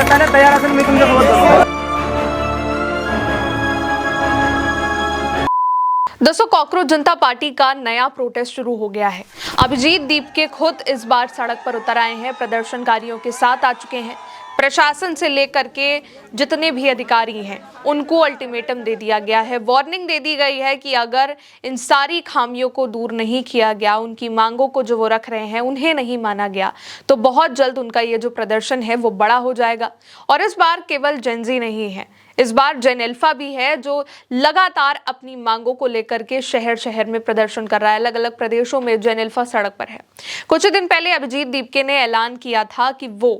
बताने तैयार असेल मी तुमच्यासोबत बसतो। दोस्तों, कॉकरोच जनता पार्टी का नया प्रोटेस्ट शुरू हो गया है। अभिजीत दीपके खुद इस बार सड़क पर उतर आए हैं, प्रदर्शनकारियों के साथ आ चुके हैं। प्रशासन से लेकर के जितने भी अधिकारी हैं उनको अल्टीमेटम दे दिया गया है, वार्निंग दे दी गई है कि अगर इन सारी खामियों को दूर नहीं किया गया, उनकी मांगों को जो वो रख रहे हैं उन्हें नहीं माना गया, तो बहुत जल्द उनका ये जो प्रदर्शन है वो बड़ा हो जाएगा। और इस बार केवल जेनजी नहीं है, इस बार जेन अल्फा भी है जो लगातार अपनी मांगों को लेकर के शहर शहर में प्रदर्शन कर रहा है। अलग अलग प्रदेशों में जेन अल्फा सड़क पर है। कुछ दिन पहले अभिजीत दीपके ने ऐलान किया था कि वो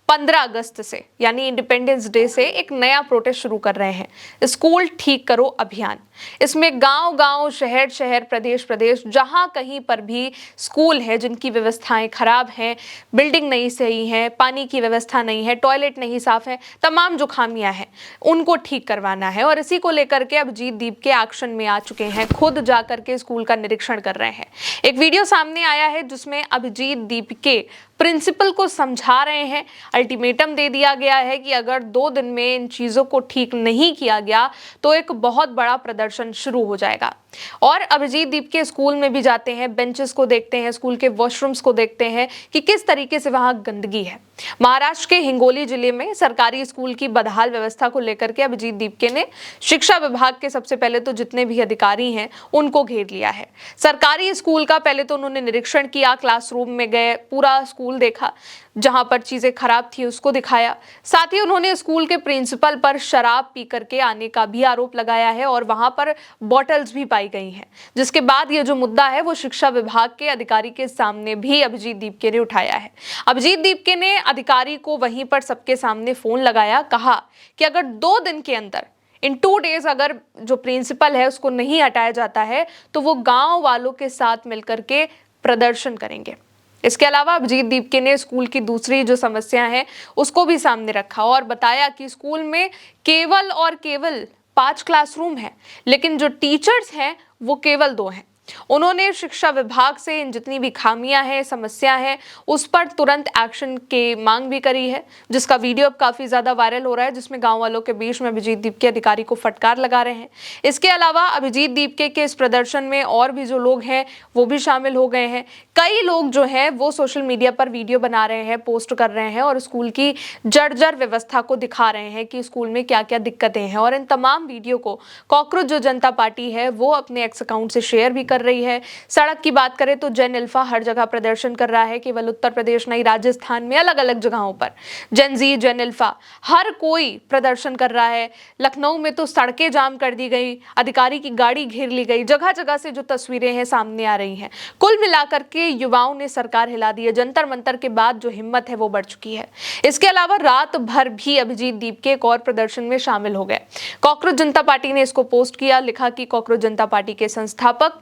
15 अगस्त से यानी इंडिपेंडेंस डे से एक नया प्रोटेस्ट शुरू कर रहे हैं, स्कूल ठीक करो अभियान। इसमें गांव गांव, शहर शहर, प्रदेश प्रदेश, जहां कहीं पर भी स्कूल है जिनकी व्यवस्थाएं खराब हैं, बिल्डिंग नहीं सही है, पानी की व्यवस्था नहीं है, टॉयलेट नहीं साफ है, तमाम जो खामियां हैं उनको ठीक करवाना है। और इसी को लेकर के अभिजीत दीपके एक्शन में आ चुके हैं, खुद जाकर के स्कूल का निरीक्षण कर रहे हैं। एक वीडियो सामने आया है जिसमें अभिजीत दीपके प्रिंसिपल को समझा रहे हैं। अल्टीमेटम दे दिया गया है कि अगर 2 दिन में इन चीजों को ठीक नहीं किया गया तो एक बहुत बड़ा प्रदर्शन शुरू हो जाएगा। और अभिजीत दीपके स्कूल में भी जाते हैं, बेंचेस को देखते हैं, स्कूल के वॉशरूम्स को देखते हैं कि किस तरीके से वहां गंदगी है। महाराष्ट्र के हिंगोली जिले में सरकारी स्कूल की बदहाल व्यवस्था को लेकर के अभिजीत दीपके ने शिक्षा विभाग के सबसे पहले तो जितने भी अधिकारी हैं उनको घेर लिया है। सरकारी स्कूल का पहले तो उन्होंने निरीक्षण किया, क्लासरूम में गए, पूरा स्कूल देखा, जहां पर चीजें खराब थी उसको दिखाया। साथ ही उन्होंने स्कूल के प्रिंसिपल पर शराब पी करके आने का भी आरोप लगाया है और वहां पर बॉटल्स भी पाई गई हैं, जिसके बाद ये जो मुद्दा है वो शिक्षा विभाग के अधिकारी के सामने भी अभिजीत दीपके ने उठाया है। अभिजीत दीपके ने अधिकारी को वहीं पर सबके सामने फोन लगाया, कहा कि अगर 2 दिन के अंदर, इन 2 डेज अगर जो प्रिंसिपल है उसको नहीं हटाया जाता है तो वो गांव वालों के साथ मिलकर के प्रदर्शन करेंगे। इसके अलावा अभिजीत दीपके ने स्कूल की दूसरी जो समस्या है उसको भी सामने रखा और बताया कि स्कूल में केवल और केवल 5 क्लासरूम हैं, लेकिन जो टीचर्स हैं वो केवल 2 हैं। उन्होंने शिक्षा विभाग से इन जितनी भी खामियां हैं, समस्या है, उस पर तुरंत एक्शन की मांग भी करी है, जिसका वीडियो अब काफी ज्यादा वायरल हो रहा है, जिसमें गांव वालों के बीच में अभिजीत दीपके अधिकारी को फटकार लगा रहे हैं। इसके अलावा अभिजीत दीपके के इस प्रदर्शन में और भी जो लोग हैं वो भी शामिल हो गए हैं। कई लोग जो हैं वो सोशल मीडिया पर वीडियो बना रहे हैं, पोस्ट कर रहे हैं और स्कूल की जर्जर व्यवस्था को दिखा रहे हैं कि स्कूल में क्या क्या दिक्कतें हैं। और इन तमाम वीडियो को कॉकरोच जो जनता पार्टी है वो अपने एक्स अकाउंट से शेयर भी कर रही है। सड़क की बात करें तो जेन अल्फा हर जगह प्रदर्शन कर रहा है, केवल उत्तर प्रदेश नहीं, राजस्थान में अलग अलग जगहों पर जेन जी, जेन अल्फा, हर कोई प्रदर्शन कर रहा है। लखनऊ में तो सड़कें जाम कर दी गई, अधिकारी की गाड़ी घेर ली गई, जगह जगह से जो तस्वीरें हैं सामने आ रही हैं। कुल मिलाकर के युवाओं ने सरकार हिला दी है। जंतर मंतर के बाद जो हिम्मत है वो बढ़ चुकी है। इसके अलावा रात भर भी अभिजीत दीपके एक और प्रदर्शन में शामिल हो गए। कॉकरोच जनता पार्टी ने इसको पोस्ट किया, लिखा कि कॉकरोच जनता पार्टी के संस्थापक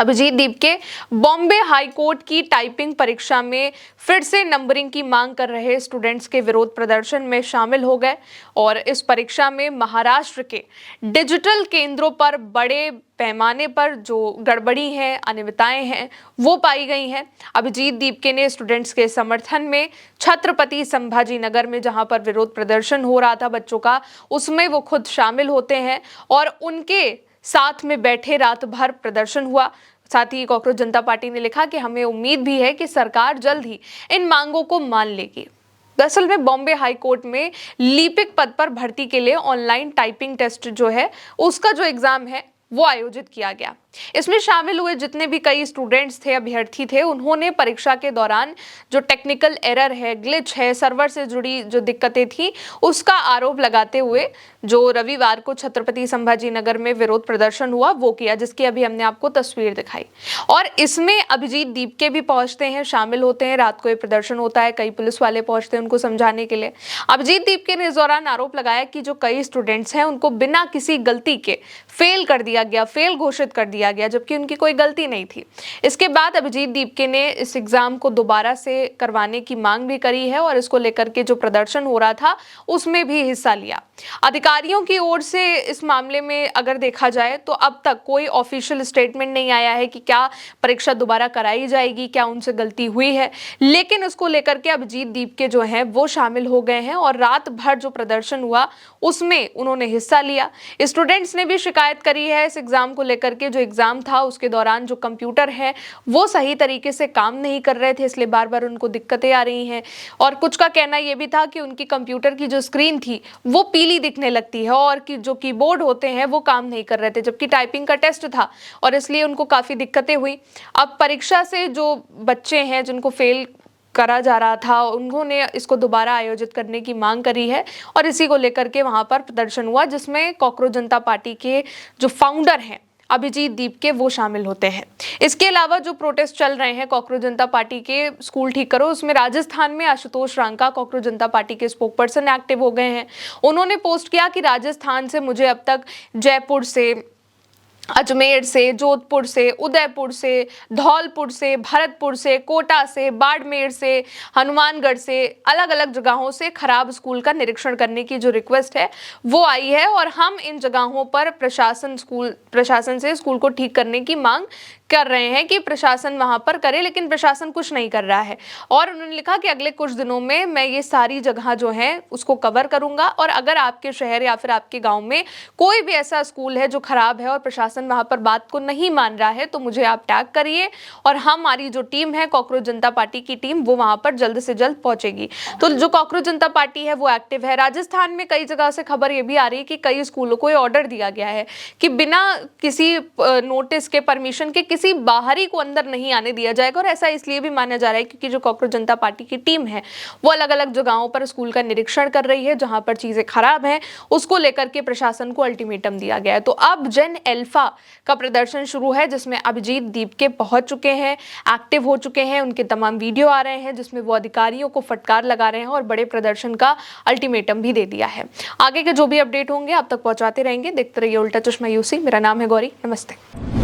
अभिजीत दीपके बॉम्बे हाई कोर्ट की टाइपिंग परीक्षा में फिर से नंबरिंग की मांग कर रहे स्टूडेंट्स के विरोध प्रदर्शन में शामिल हो गए और इस परीक्षा में महाराष्ट्र के डिजिटल केंद्रों पर बड़े पैमाने पर जो गड़बड़ी है, अनियमितताएं हैं वो पाई गई हैं। अभिजीत दीपके ने स्टूडेंट्स के समर्थन में छत्रपति संभाजी नगर में जहां पर विरोध प्रदर्शन हो रहा था बच्चों का, उसमें वो खुद शामिल होते हैं और उनके साथ में बैठे रात भर प्रदर्शन हुआ। साथ ही कॉकरोच जनता पार्टी ने लिखा कि हमें उम्मीद भी है कि सरकार जल्द ही इन मांगों को मान लेगी। दरअसल में बॉम्बे हाई कोर्ट में लिपिक पद पर भर्ती के लिए ऑनलाइन टाइपिंग टेस्ट जो है उसका जो एग्जाम है वो आयोजित किया गया। इसमें शामिल हुए जितने भी कई स्टूडेंट्स थे, अभ्यर्थी थे, उन्होंने परीक्षा के दौरान जो टेक्निकल एरर है, ग्लिच है, सर्वर से जुड़ी जो दिक्कतें थी उसका आरोप लगाते हुए जो रविवार को छत्रपति संभाजी नगर में विरोध प्रदर्शन हुआ वो किया, जिसकी अभी हमने आपको तस्वीर दिखाई। और इसमें अभिजीत दीपके भी पहुंचते हैं, शामिल होते हैं। रात को ये प्रदर्शन होता है, कई पुलिस वाले पहुंचते हैं उनको समझाने के लिए। अभिजीत दीपके ने इस दौरान आरोप लगाया कि जो कई स्टूडेंट्स हैं उनको बिना किसी गलती के फेल कर दिया गया, फेल घोषित कर दिया दिया गया, जबकि उनकी कोई गलती नहीं थी। इसके बाद अभिजीत दीपके ने इस एग्जाम को दोबारा से करवाने की मांग भी करी है और इसको लेकर के जो प्रदर्शन हो रहा था उसमें भी हिस्सा लिया। अधिकारियों की ओर से इस मामले में अगर देखा जाए तो अब तक कोई ऑफिशियल स्टेटमेंट नहीं आया है कि क्या परीक्षा दोबारा कराई जाएगी, क्या उनसे गलती हुई है, लेकिन उसको लेकर के अभिजीत दीपके जो हैं वो शामिल हो गए हैं और रात भर जो प्रदर्शन हुआ उसमें उन्होंने हिस्सा लिया। स्टूडेंट्स ने भी शिकायत करी है इस एग्जाम को लेकर के। जो एग्जाम था उसके दौरान जो कंप्यूटर है वो सही तरीके से काम नहीं कर रहे थे, इसलिए बार बार उनको दिक्कतें आ रही हैं। और कुछ का कहना यह भी था कि उनकी कंप्यूटर की जो स्क्रीन थी वो पीली दिखने लगती है और कि जो कीबोर्ड होते हैं वो काम नहीं कर रहे थे, जबकि टाइपिंग का टेस्ट था और इसलिए उनको काफी दिक्कतें हुई। अब परीक्षा से जो बच्चे हैं जिनको फेल करा जा रहा था उन्होंने इसको दोबारा आयोजित करने की मांग करी है और इसी को लेकर के वहां पर प्रदर्शन हुआ, जिसमें कॉकरोच जनता पार्टी के जो फाउंडर हैं अभिजीत दीपके वो शामिल होते हैं। इसके अलावा जो प्रोटेस्ट चल रहे हैं कॉकरोच जनता पार्टी के स्कूल ठीक करो, उसमें राजस्थान में आशुतोष रांका कॉकरोच जनता पार्टी के स्पोक पर्सन एक्टिव हो गए हैं। उन्होंने पोस्ट किया कि राजस्थान से मुझे अब तक जयपुर से, अजमेर से, जोधपुर से, उदयपुर से, धौलपुर से, भरतपुर से, कोटा से, बाड़मेर से, हनुमानगढ़ से, अलग अलग जगहों से खराब स्कूल का निरीक्षण करने की जो रिक्वेस्ट है वो आई है और हम इन जगहों पर प्रशासन से स्कूल को ठीक करने की मांग कर रहे हैं कि प्रशासन वहां पर करे, लेकिन प्रशासन कुछ नहीं कर रहा है। और उन्होंने लिखा कि अगले कुछ दिनों में मैं ये सारी जगह जो है उसको कवर करूंगा और अगर आपके शहर या फिर आपके गांव में कोई भी ऐसा स्कूल है जो खराब है और प्रशासन वहां पर बात को नहीं मान रहा है तो मुझे आप टैग करिए और हमारी जो टीम है कॉकरोच जनता पार्टी की टीम वो वहां पर जल्द से जल्द पहुंचेगी। तो जो कॉकरोच जनता पार्टी है वो एक्टिव है। राजस्थान में कई जगह से खबर ये भी आ रही है कि कई स्कूलों को ऑर्डर दिया गया है कि बिना किसी नोटिस के, परमिशन के, किसी बाहरी को अंदर नहीं आने दिया जाएगा। और ऐसा इसलिए भी माना जा रहा है क्योंकि जो कॉकरोच जनता पार्टी की टीम है वो अलग अलग जगहों पर स्कूल का निरीक्षण कर रही है जहां पर चीजें खराब हैं, उसको लेकर के प्रशासन को अल्टीमेटम दिया गया है। तो अब जेन अल्फा का प्रदर्शन शुरू है जिसमें अभिजीत दीपके पहुंच चुके हैं, एक्टिव हो चुके हैं, उनके तमाम वीडियो आ रहे हैं जिसमें वो अधिकारियों को फटकार लगा रहे हैं और बड़े प्रदर्शन का अल्टीमेटम भी दे दिया है। आगे के जो भी अपडेट होंगे आप तक पहुंचाते रहेंगे। देखते रहिए उल्टा चश्मा यूसी। मेरा नाम है गौरी। नमस्ते।